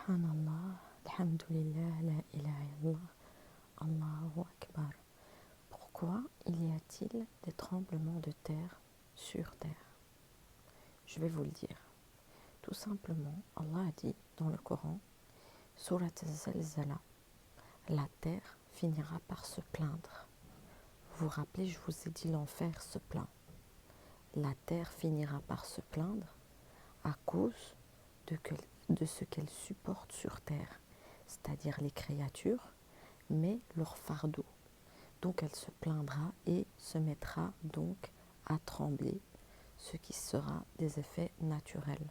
Subhanallah, Alhamdulillah, la ilaha illallah, Allahu Akbar. Pourquoi y a-t-il des tremblements de terre sur terre? Je vais vous le dire. Tout simplement, Allah a dit dans le Coran, Surat al-Zalzala, la terre finira par se plaindre. Vous vous rappelez, je vous ai dit l'enfer se plaint. La terre finira par se plaindre à cause de ce qu'elle supporte sur terre, c'est-à-dire les créatures, mais leur fardeau. Donc elle se plaindra et se mettra donc à trembler, ce qui sera des effets naturels,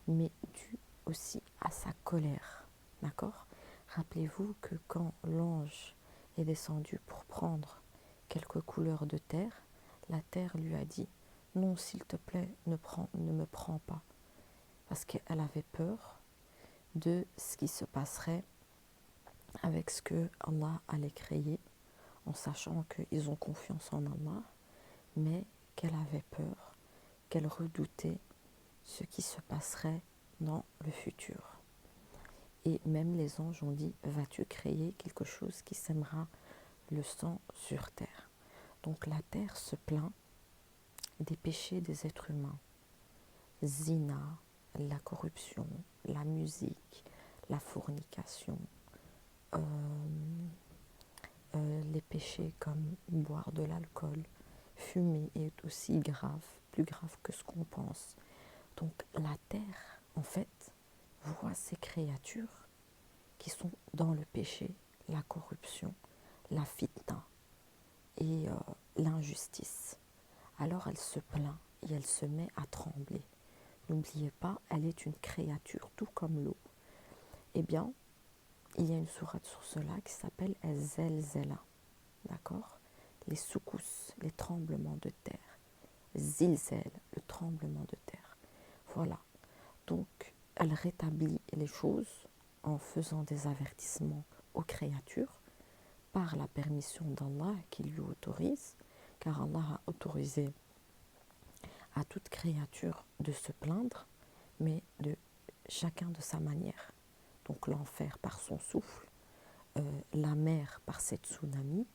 mais dû aussi à sa colère. D'accord? Rappelez-vous que quand l'ange est descendu pour prendre quelques couleurs de terre, la terre lui a dit « Non, s'il te plaît, ne me prends pas ». Parce qu'elle avait peur de ce qui se passerait avec ce que Allah allait créer, en sachant qu'ils ont confiance en Allah, mais qu'elle avait peur, qu'elle redoutait ce qui se passerait dans le futur. Et même les anges ont dit, vas-tu créer quelque chose qui sèmera le sang sur terre? Donc la terre se plaint des péchés des êtres humains. Zina, la corruption, la musique, la fornication, les péchés comme boire de l'alcool, fumer est aussi grave, plus grave que ce qu'on pense. Donc la terre, en fait, voit ces créatures qui sont dans le péché, la corruption, la fitna et l'injustice. Alors elle se plaint et elle se met à trembler. N'oubliez pas, elle est une créature, tout comme l'eau. Eh bien, il y a une sourate sur cela qui s'appelle Zelzela. D'accord? Les secousses, les tremblements de terre. Zilzel, le tremblement de terre. Voilà. Donc, elle rétablit les choses en faisant des avertissements aux créatures par la permission d'Allah qui lui autorise, car Allah a autorisé à toute créature de se plaindre, mais de chacun de sa manière. Donc l'enfer par son souffle, la mer par ses tsunamis,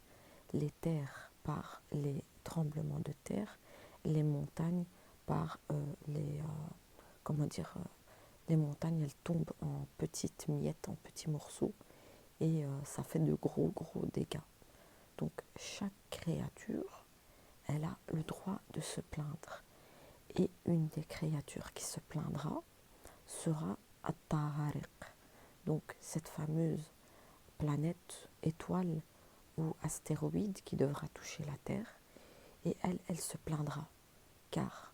les terres par les tremblements de terre, les montagnes par les montagnes elles tombent en petites miettes, en petits morceaux et ça fait de gros dégâts. Donc chaque créature, elle a le droit de se plaindre. Et une des créatures qui se plaindra sera At-Tahariq. Donc cette fameuse planète, étoile ou astéroïde qui devra toucher la Terre. Et elle se plaindra, car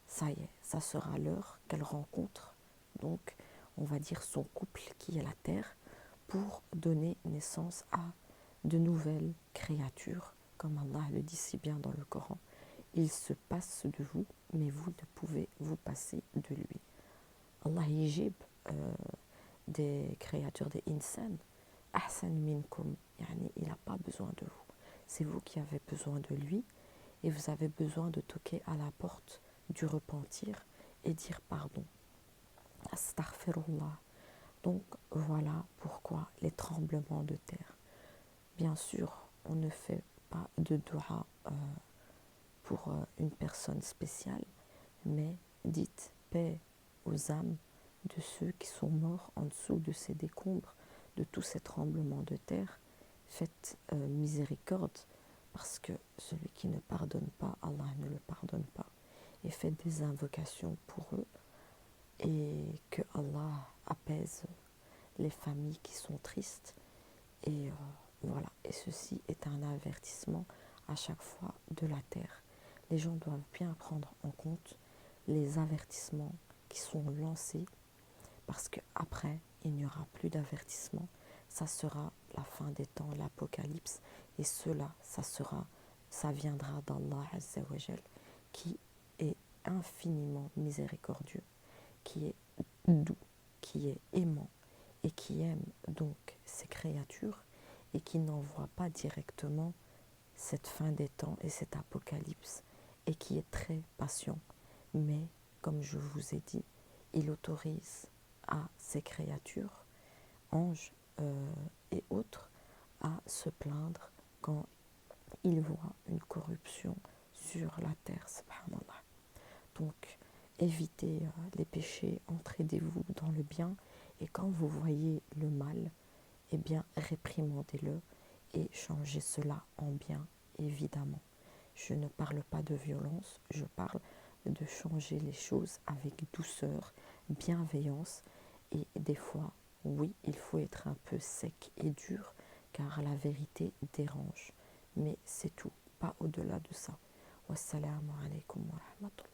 ça y est, ça sera l'heure qu'elle rencontre, donc on va dire son couple qui est la Terre, pour donner naissance à de nouvelles créatures, comme Allah le dit si bien dans le Coran. Il se passe de vous, mais vous ne pouvez vous passer de lui. Allah yijib des créatures, des insan, ahsan minkum, yani il n'a pas besoin de vous. C'est vous qui avez besoin de lui et vous avez besoin de toquer à la porte du repentir et dire pardon. Astaghfirullah. Donc voilà pourquoi les tremblements de terre. Bien sûr, on ne fait pas de dua pour une personne spéciale, mais dites paix aux âmes de ceux qui sont morts en dessous de ces décombres, de tous ces tremblements de terre. Faites miséricorde, parce que celui qui ne pardonne pas, Allah ne le pardonne pas. Et faites des invocations pour eux, et que Allah apaise les familles qui sont tristes. Et voilà, et ceci est un avertissement à chaque fois de la terre. Les gens doivent bien prendre en compte les avertissements qui sont lancés, parce qu'après, il n'y aura plus d'avertissement. Ça sera la fin des temps, l'apocalypse, et cela, ça viendra d'Allah Azza wa Jal, qui est infiniment miséricordieux, qui est doux, qui est aimant, et qui aime donc ses créatures, et qui n'envoie pas directement cette fin des temps et cet apocalypse, et qui est très patient. Mais, comme je vous ai dit, il autorise à ces créatures, anges et autres, à se plaindre quand ils voient une corruption sur la terre, subhanallah. Donc, évitez les péchés, entraidez-vous dans le bien, et quand vous voyez le mal, eh bien, réprimandez-le et changez cela en bien, évidemment. Je ne parle pas de violence, je parle de changer les choses avec douceur, bienveillance, et des fois, oui, il faut être un peu sec et dur, car la vérité dérange. Mais c'est tout, pas au-delà de ça. Wassalamu alaikum wa rahmatullah.